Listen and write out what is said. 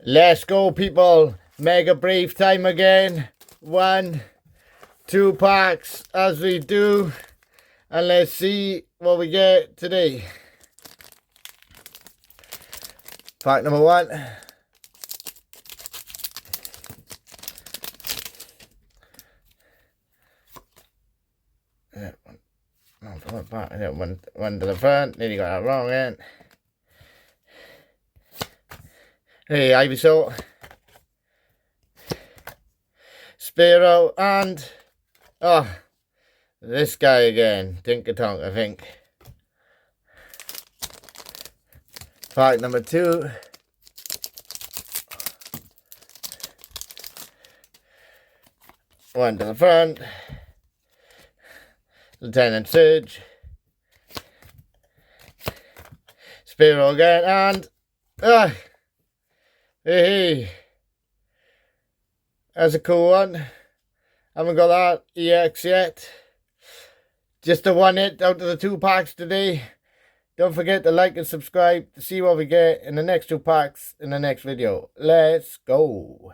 Let's go, people. Mega brief time again. 1, 2 packs as we do. And let's see what we get today. Pack number 1. One to the front. Nearly got that wrong again. Hey, Ivysaur, Spearow, and this guy again, Tinkatonk, I think. Pack number 2. One to the front. Lieutenant Surge, Spearow again, and hey, that's a cool one. Haven't got that EX yet. Just the 1 hit out of the 2 packs today. Don't forget to like and subscribe to see what we get in the next 2 packs in the next video. Let's go.